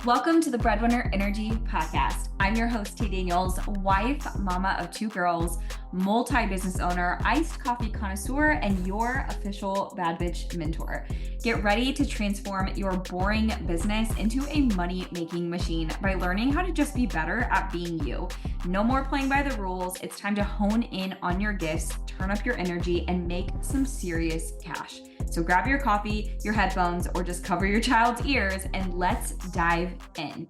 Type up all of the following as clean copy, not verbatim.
Welcome to the Breadwinner Energy Podcast. I'm your host, T. Daniels, wife, mama of two girls, multi-business owner, iced coffee connoisseur, and your official bad bitch mentor. Get ready to transform your boring business into a money-making machine by learning how to just be better at being you. No more playing by the rules. It's time to hone in on your gifts, turn up your energy, and make some serious cash. So grab your coffee, your headphones, or just cover your child's ears and let's dive in.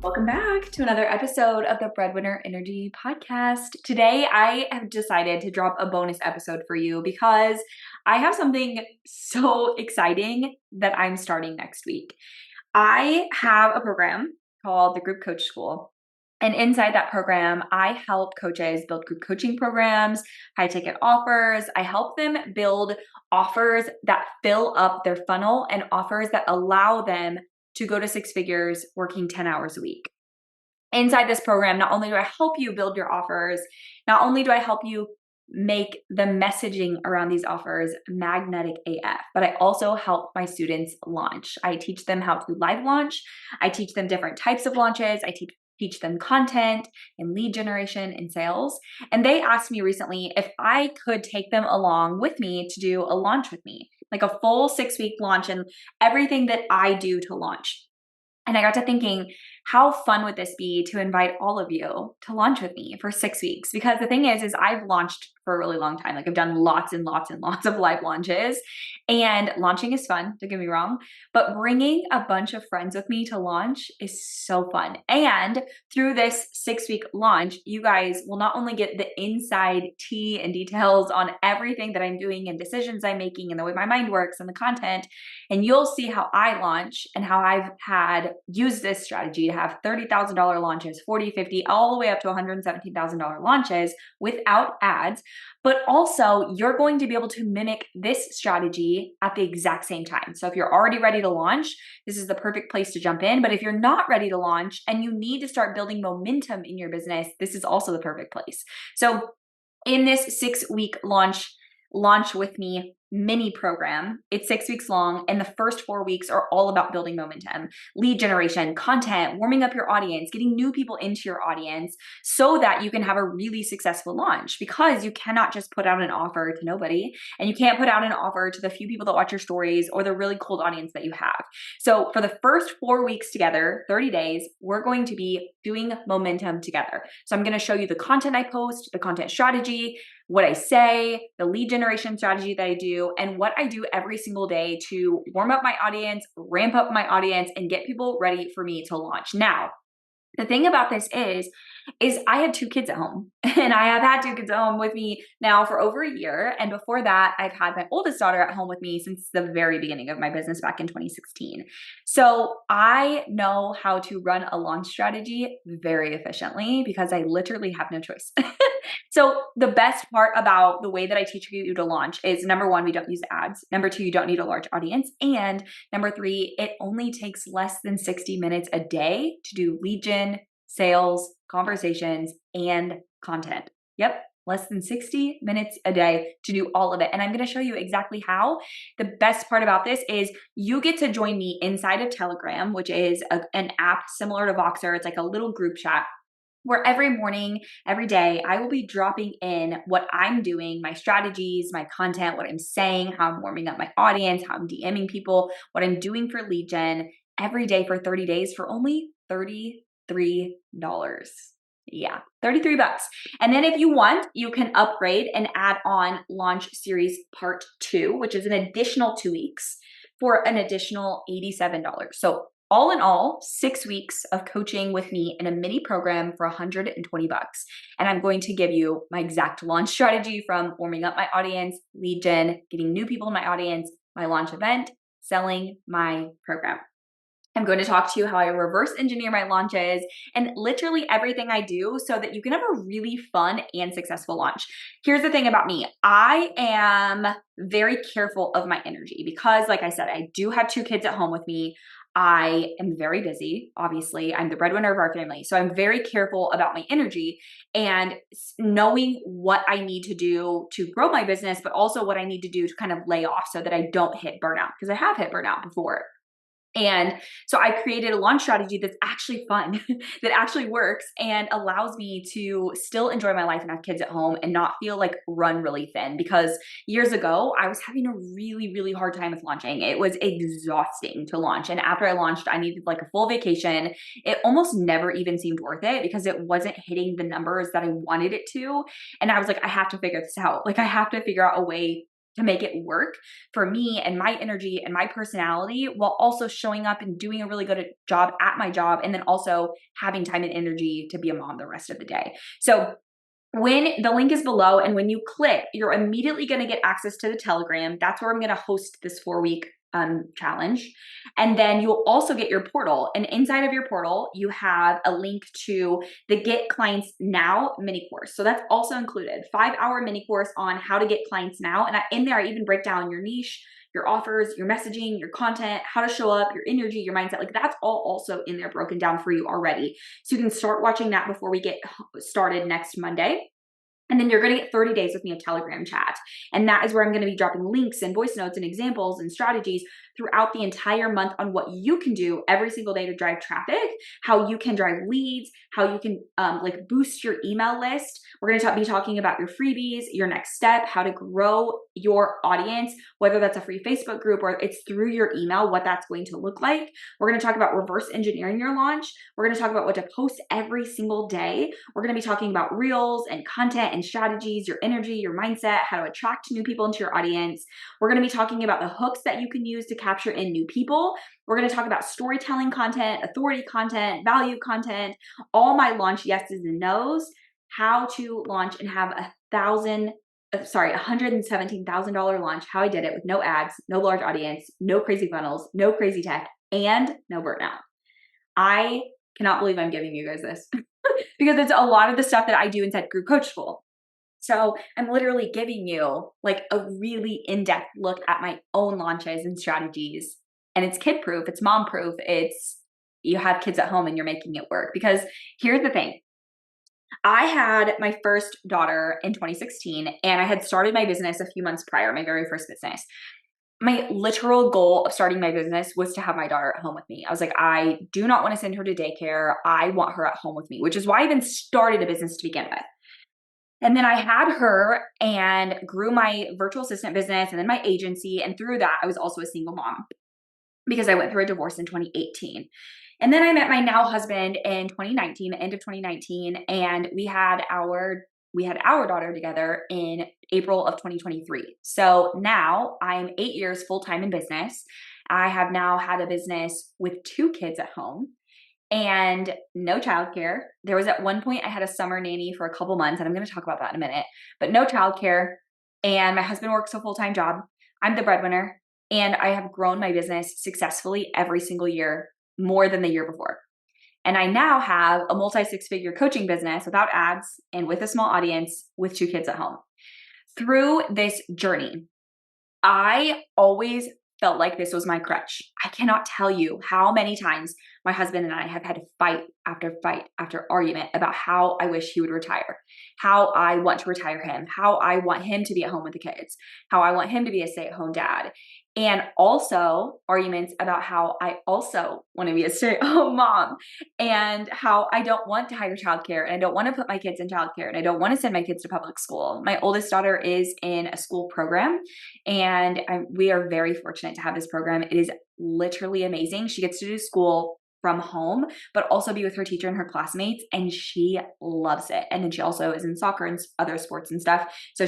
Welcome back to another episode of the Breadwinner Energy Podcast. Today, I have decided to drop a bonus episode for you because I have something so exciting that I'm starting next week. I have a program called the Group Coach School. And inside that program, I help coaches build group coaching programs, high ticket offers. I help them build offers that fill up their funnel and offers that allow them to go to six figures working 10 hours a week. Inside this program, not only do I help you build your offers, not only do I help you make the messaging around these offers magnetic AF, but I also help my students launch. I teach them how to live launch. I teach them different types of launches. I teach them content and lead generation and sales. And they asked me recently if I could take them along with me to do a launch with me, like a full 6-week launch and everything that I do to launch. And I got to thinking, how fun would this be to invite all of you to launch with me for 6 weeks? Because the thing is I've launched for a really long time. Like I've done lots and lots and lots of live launches, and launching is fun, don't get me wrong, but bringing a bunch of friends with me to launch is so fun. And through this 6-week launch, you guys will not only get the inside tea and details on everything that I'm doing and decisions I'm making and the way my mind works and the content, and you'll see how I launch and how I've had used this strategy to have $30,000 launches, 40, 50, all the way up to $117,000 launches without ads. But also you're going to be able to mimic this strategy at the exact same time. So if you're already ready to launch, this is the perfect place to jump in. But if you're not ready to launch and you need to start building momentum in your business, this is also the perfect place. So in this 6-week launch with me mini program, it's 6 weeks long, and the first 4 weeks are all about building momentum, lead generation, content, warming up your audience, getting new people into your audience so that you can have a really successful launch, because you cannot just put out an offer to nobody, and you can't put out an offer to the few people that watch your stories or the really cold audience that you have. So for the first 4 weeks together, 30 days, we're going to be doing momentum together. So I'm going to show you the content I post, the content strategy, what I say, the lead generation strategy that I do, and what I do every single day to warm up my audience, ramp up my audience, and get people ready for me to launch. Now, the thing about this is I had 2 kids at home, and I have had 2 kids at home with me now for over a year. And before that, I've had my oldest daughter at home with me since the very beginning of my business back in 2016. So I know how to run a launch strategy very efficiently because I literally have no choice. So the best part about the way that I teach you to launch is, number 1, we don't use ads. Number 2, you don't need a large audience. And number 3, it only takes less than 60 minutes a day to do lead gen, sales, conversations, and content. Yep, less than 60 minutes a day to do all of it. And I'm going to show you exactly how. The best part about this is you get to join me inside of Telegram, which is an app similar to Voxer. It's like a little group chat where every morning, every day, I will be dropping in what I'm doing, my strategies, my content, what I'm saying, how I'm warming up my audience, how I'm DMing people, what I'm doing for lead gen every day for 30 days for only $33. Yeah, $33. And then if you want, you can upgrade and add on Launch Series Part 2, which is an additional 2 weeks for an additional $87. So all in all, 6 weeks of coaching with me in a mini program for $120. And I'm going to give you my exact launch strategy, from warming up my audience, lead gen, getting new people in my audience, my launch event, selling my program. I'm going to talk to you how I reverse engineer my launches and literally everything I do so that you can have a really fun and successful launch. Here's the thing about me. I am very careful of my energy because, like I said, I do have 2 kids at home with me. I am very busy. Obviously, I'm the breadwinner of our family. So I'm very careful about my energy and knowing what I need to do to grow my business, but also what I need to do to kind of lay off so that I don't hit burnout, because I have hit burnout before. And so I created a launch strategy that's actually fun, that actually works and allows me to still enjoy my life and have kids at home and not feel like run really thin. Because years ago, I was having a really, really hard time with launching. It was exhausting to launch. And after I launched, I needed like a full vacation. It almost never even seemed worth it because it wasn't hitting the numbers that I wanted it to. And I was like, I have to figure this out. Like I have to figure out a way to make it work for me and my energy and my personality while also showing up and doing a really good job at my job, and then also having time and energy to be a mom the rest of the day. So when the link is below and when you click, you're immediately going to get access to the Telegram. That's where I'm going to host this 4-week challenge. And then you'll also get your portal. And inside of your portal, you have a link to the Get Clients Now mini course. So that's also included. 5-hour mini course on how to get clients now. And in there, I even break down your niche, your offers, your messaging, your content, how to show up, your energy, your mindset. Like that's all also in there broken down for you already. So you can start watching that before we get started next Monday. And then you're going to get 30 days with me of Telegram chat. And that is where I'm going to be dropping links and voice notes and examples and strategies throughout the entire month on what you can do every single day to drive traffic, how you can drive leads, how you can like boost your email list. We're going to be talking about your freebies, your next step, how to grow your audience, whether that's a free Facebook group or it's through your email, what that's going to look like. We're going to talk about reverse engineering your launch. We're going to talk about what to post every single day. We're going to be talking about reels and content and strategies, your energy, your mindset, how to attract new people into your audience. We're going to be talking about the hooks that you can use to capture in new people. We're going to talk about storytelling content, authority content, value content, all my launch yeses and nos, how to launch and have $117,000 launch, how I did it with no ads, no large audience, no crazy funnels, no crazy tech, and no burnout. I cannot believe I'm giving you guys this because it's a lot of the stuff that I do inside Group Coach School. So I'm literally giving you like a really in-depth look at my own launches and strategies. And it's kid-proof, it's mom-proof, it's you have kids at home and you're making it work. Because here's the thing. I had my first daughter in 2016 and I had started my business a few months prior, my very first business. My literal goal of starting my business was to have my daughter at home with me. I was like, I do not want to send her to daycare. I want her at home with me, which is why I even started a business to begin with. And then I had her and grew my virtual assistant business and then my agency. And through that, I was also a single mom because I went through a divorce in 2018. And then I met my now husband in 2019, the end of 2019, and we had our daughter together in April of 2023. So now I'm 8 years full-time in business. I have now had a business with 2 kids at home and no childcare. There was at one point I had a summer nanny for a couple months, and I'm going to talk about that in a minute, but no childcare. And my husband works a full-time job. I'm the breadwinner, and I have grown my business successfully every single year, more than the year before. And I now have a multi-6-figure coaching business without ads and with a small audience with 2 kids at home. Through this journey, I always felt like this was my crutch. I cannot tell you how many times my husband and I have had fight after argument about how I wish he would retire, how I want to retire him, how I want him to be at home with the kids, how I want him to be a stay-at-home dad. And also arguments about how I also want to be a stay-at-home mom and how I don't want to hire childcare and I don't want to put my kids in childcare and I don't want to send my kids to public school. My oldest daughter is in a school program and we are very fortunate to have this program. It is literally amazing. She gets to do school from home, but also be with her teacher and her classmates, and she loves it. And then she also is in soccer and other sports and stuff. So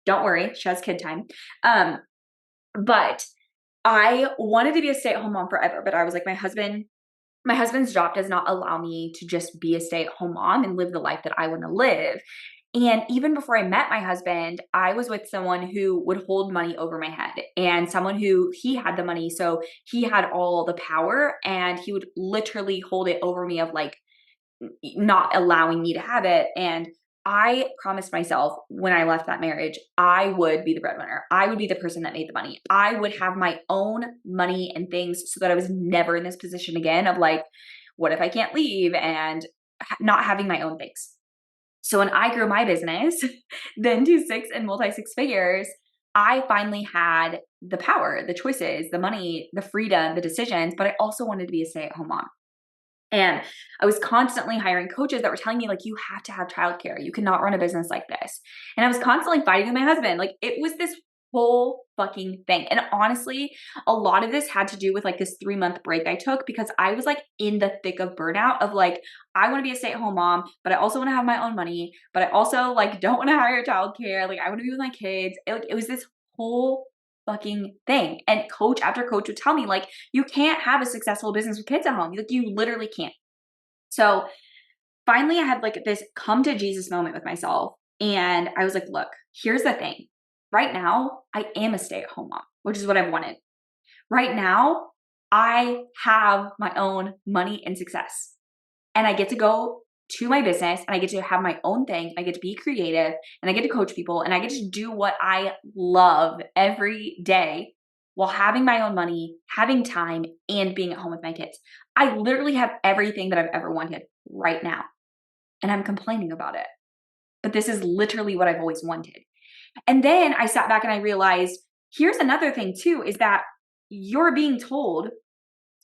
don't worry, she has kid time. But I wanted to be a stay-at-home mom forever, but I was like, my husband's job does not allow me to just be a stay-at-home mom and live the life that I want to live. And even before I met my husband, I was with someone who would hold money over my head and someone who he had the money. So he had all the power and he would literally hold it over me of like not allowing me to have it. And I promised myself when I left that marriage, I would be the breadwinner. I would be the person that made the money. I would have my own money and things so that I was never in this position again of like, what if I can't leave and not having my own things. So when I grew my business, then to multi 6 figures, I finally had the power, the choices, the money, the freedom, the decisions, but I also wanted to be a stay-at-home mom. And I was constantly hiring coaches that were telling me, like, you have to have childcare. You cannot run a business like this. And I was constantly fighting with my husband. Like, it was this whole fucking thing. And honestly, a lot of this had to do with like this 3-month break I took because I was like in the thick of burnout of like, I want to be a stay-at-home mom, but I also want to have my own money, but I also like don't want to hire childcare. Like, I want to be with my kids. It was this whole fucking thing. And coach after coach would tell me, like, you can't have a successful business with kids at home. Like, you literally can't. So finally I had like this come to Jesus moment with myself. And I was like, look, here's the thing. Right now, I am a stay-at-home mom, which is what I've wanted. Right now, I have my own money and success. And I get to go to my business and I get to have my own thing. I get to be creative and I get to coach people and I get to do what I love every day while having my own money, having time, and being at home with my kids. I literally have everything that I've ever wanted right now. And I'm complaining about it. But this is literally what I've always wanted. And then I sat back and I realized, here's another thing too, is that you're being told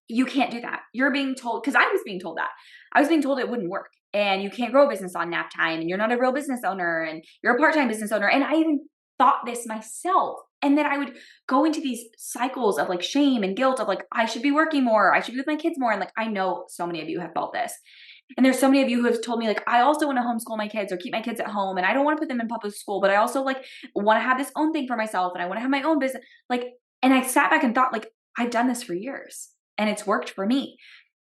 you can't do that. You're being told, because I was being told that. I was being told it wouldn't work and you can't grow a business on nap time and you're not a real business owner and you're a part-time business owner. And I even thought this myself. And then I would go into these cycles of like shame and guilt of like, I should be working more. I should be with my kids more. And like, I know so many of you have felt this. And there's so many of you who have told me like, I also want to homeschool my kids or keep my kids at home. And I don't want to put them in public school, but I also like want to have this own thing for myself. And I want to have my own business. Like, and I sat back and thought like, I've done this for years and it's worked for me.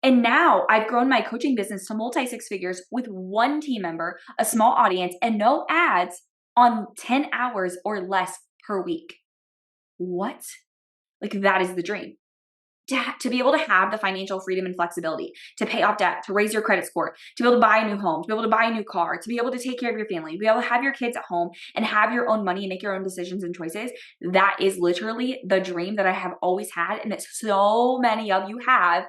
And now I've grown my coaching business to multi-six figures with one team member, a small audience, and no ads on 10 hours or less per week. What? Like, that is the dream. To be able to have the financial freedom and flexibility, to pay off debt, to raise your credit score, to be able to buy a new home, to be able to buy a new car, to be able to take care of your family, to be able to have your kids at home and have your own money and make your own decisions and choices. That is literally the dream that I have always had and that so many of you have,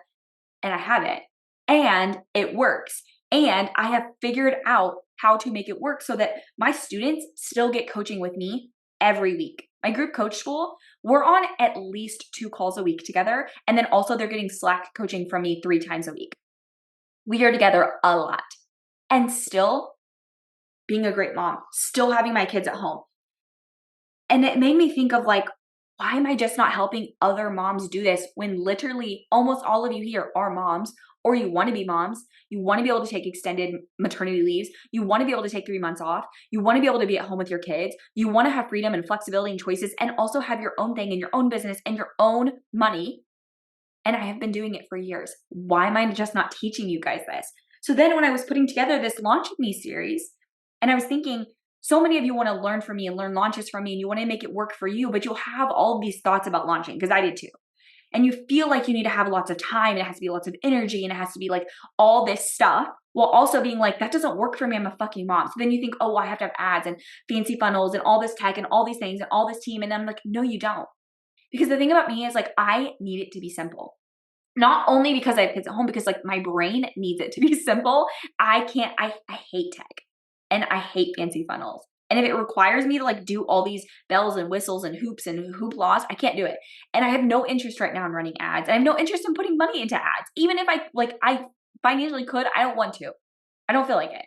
and I have it. And it works. And I have figured out how to make it work so that my students still get coaching with me every week. My group coach school, we're on at least 2 calls a week together. And then also they're getting Slack coaching from me 3 times a week. We are together a lot and still being a great mom, still having my kids at home. And it made me think of like, why am I just not helping other moms do this when literally almost all of you here are moms or you want to be moms, you want to be able to take extended maternity leaves, you want to be able to take 3 months off, you want to be able to be at home with your kids, you want to have freedom and flexibility and choices and also have your own thing and your own business and your own money. And I have been doing it for years. Why am I just not teaching you guys this? So then when I was putting together this Launch With Me series, and I was thinking, so many of you want to learn from me and learn launches from me and you want to make it work for you, but you'll have all of these thoughts about launching because I did too. And you feel like you need to have lots of time and it has to be lots of energy and it has to be like all this stuff while also being like, that doesn't work for me. I'm a fucking mom. So then you think, oh, I have to have ads and fancy funnels and all this tech and all these things and all this team. And I'm like, no, you don't. Because the thing about me is like, I need it to be simple. Not only because I have kids at home, because like my brain needs it to be simple. I hate tech and I hate fancy funnels. And if it requires me to like do all these bells and whistles and hoops and hooplas, I can't do it. And I have no interest right now in running ads. And I have no interest in putting money into ads. Even if I financially could, I don't want to. I don't feel like it.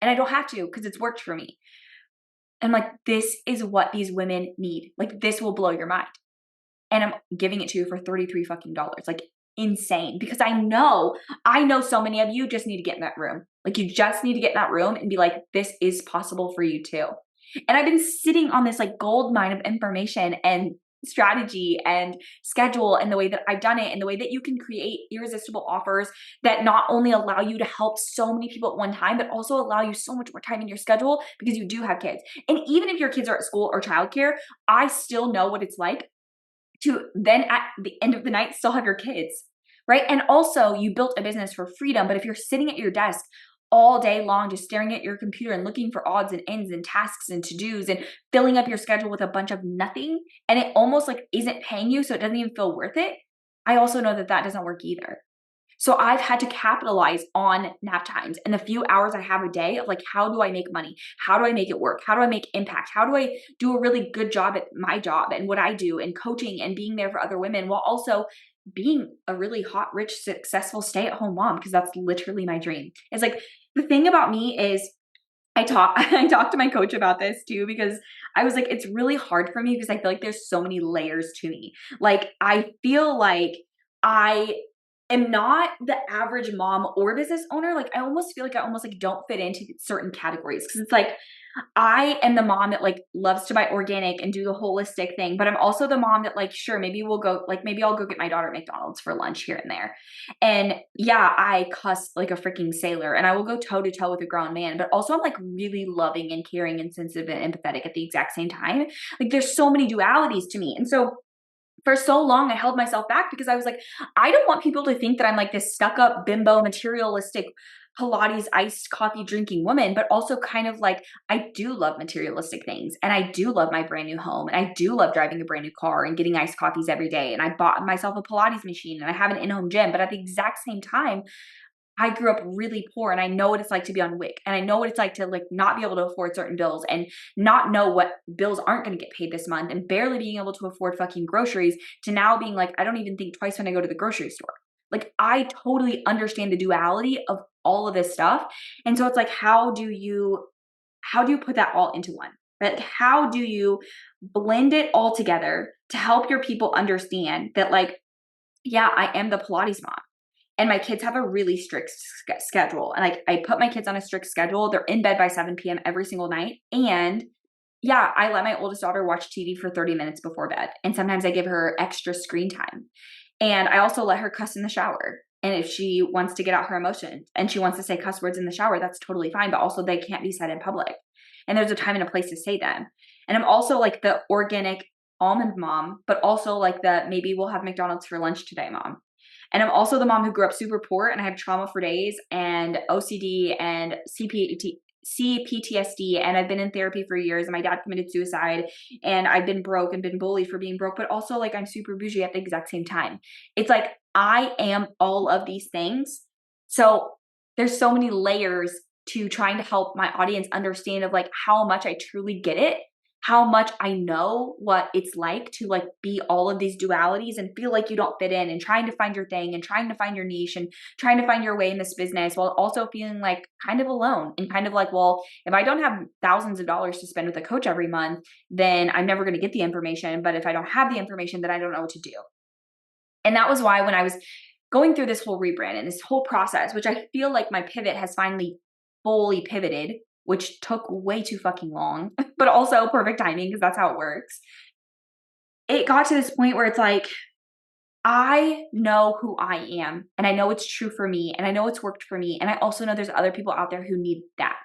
And I don't have to because it's worked for me. And like, this is what these women need. Like, this will blow your mind. And I'm giving it to you for $33 fucking dollars. Like, insane. Because I know so many of you just need to get in that room. Like, you just need to get in that room and be like, this is possible for you too. And I've been sitting on this like gold mine of information and strategy and schedule and the way that I've done it and the way that you can create irresistible offers that not only allow you to help so many people at one time, but also allow you so much more time in your schedule because you do have kids. And even if your kids are at school or childcare, I still know what it's like to then at the end of the night still have your kids, right? And also you built a business for freedom, but if you're sitting at your desk all day long just staring at your computer and looking for odds and ends and tasks and to-dos and filling up your schedule with a bunch of nothing and it almost like isn't paying you so it doesn't even feel worth it, I also know that that doesn't work either. So I've had to capitalize on nap times and the few hours I have a day of like, how do I make money? How do I make it work? How do I make impact? How do I do a really good job at my job and what I do and coaching and being there for other women while also being a really hot, rich, successful stay-at-home mom? Because that's literally my dream. It's like, the thing about me is I talked to my coach about this too, because I was like, it's really hard for me because I feel like there's so many layers to me. Like, I feel like I am not the average mom or business owner. Like, I almost feel like I almost like don't fit into certain categories, because it's like I am the mom that like loves to buy organic and do the holistic thing, but I'm also the mom that like, sure, maybe we'll go, like maybe I'll go get my daughter at McDonald's for lunch here and there. And yeah, I cuss like a freaking sailor and I will go toe to toe with a grown man, but also I'm like really loving and caring and sensitive and empathetic at the exact same time. Like, there's so many dualities to me. And so for so long, I held myself back because I was like, I don't want people to think that I'm like this stuck up bimbo materialistic Pilates iced coffee drinking woman, but also kind of like, I do love materialistic things and I do love my brand new home and I do love driving a brand new car and getting iced coffees every day. And I bought myself a Pilates machine and I have an in-home gym, but at the exact same time, I grew up really poor and I know what it's like to be on WIC and I know what it's like to like not be able to afford certain bills and not know what bills aren't going to get paid this month and barely being able to afford fucking groceries, to now being like, I don't even think twice when I go to the grocery store. Like, I totally understand the duality of all of this stuff. And so it's like, how do you put that all into one? Like, how do you blend it all together to help your people understand that, like, yeah, I am the Pilates mom. And my kids have a really strict schedule. And like, I put my kids on a strict schedule. They're in bed by 7 p.m. every single night. And yeah, I let my oldest daughter watch TV for 30 minutes before bed. And sometimes I give her extra screen time. And I also let her cuss in the shower. And if she wants to get out her emotions and she wants to say cuss words in the shower, that's totally fine. But also, they can't be said in public. And there's a time and a place to say them. And I'm also like the organic almond mom, but also like the maybe we'll have McDonald's for lunch today mom. And I'm also the mom who grew up super poor and I have trauma for days and OCD and CPTSD, and I've been in therapy for years and my dad committed suicide and I've been broke and been bullied for being broke, but also like I'm super bougie at the exact same time. It's like, I am all of these things. So there's so many layers to trying to help my audience understand of like how much I truly get it, how much I know what it's like to like be all of these dualities and feel like you don't fit in, and trying to find your thing and trying to find your niche and trying to find your way in this business while also feeling like kind of alone and kind of like, well, if I don't have thousands of dollars to spend with a coach every month, then I'm never going to get the information. But if I don't have the information, then I don't know what to do. And that was why when I was going through this whole rebrand and this whole process, which I feel like my pivot has finally fully pivoted, which took way too fucking long, but also perfect timing because that's how it works. It got to this point where it's like, I know who I am and I know it's true for me and I know it's worked for me. And I also know there's other people out there who need that.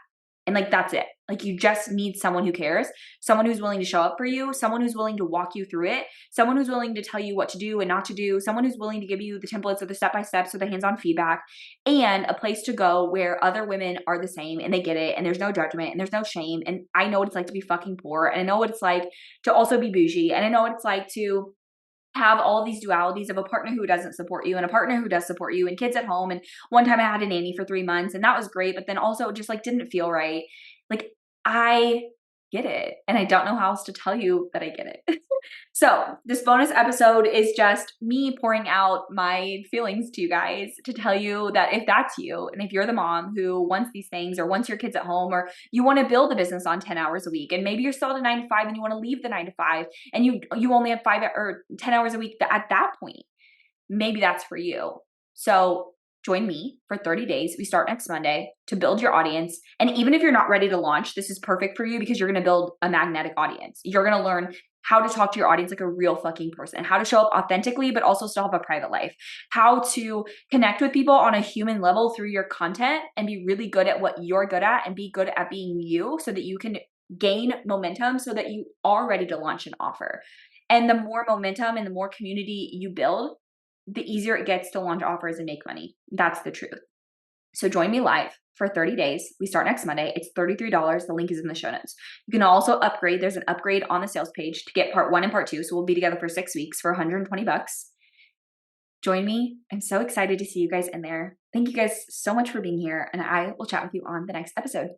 And like, that's it. Like, you just need someone who cares, someone who's willing to show up for you, someone who's willing to walk you through it, someone who's willing to tell you what to do and not to do, someone who's willing to give you the templates or the step-by-steps or the hands-on feedback, and a place to go where other women are the same and they get it and there's no judgment and there's no shame. And I know what it's like to be fucking poor, and I know what it's like to also be bougie, and I know what it's like to have all these dualities of a partner who doesn't support you and a partner who does support you and kids at home. And one time I had a nanny for 3 months and that was great, but then also it just like didn't feel right. Like, I get it. And I don't know how else to tell you that I get it. So this bonus episode is just me pouring out my feelings to you guys to tell you that if that's you, and if you're the mom who wants these things or wants your kids at home, or you want to build a business on 10 hours a week, and maybe you're still at a 9 to 5 and you want to leave the 9 to 5 and you only have 5 or 10 hours a week, at that point, maybe that's for you. So join me for 30 days. We start next Monday to build your audience. And even if you're not ready to launch, this is perfect for you because you're going to build a magnetic audience. You're going to learn how to talk to your audience like a real fucking person, how to show up authentically, but also still have a private life, how to connect with people on a human level through your content and be really good at what you're good at and be good at being you so that you can gain momentum so that you are ready to launch an offer. And the more momentum and the more community you build, the easier it gets to launch offers and make money. That's the truth. So join me live for 30 days. We start next Monday. It's $33. The link is in the show notes. You can also upgrade. There's an upgrade on the sales page to get part 1 and part 2. So we'll be together for 6 weeks for $120. Join me. I'm so excited to see you guys in there. Thank you guys so much for being here, and I will chat with you on the next episode.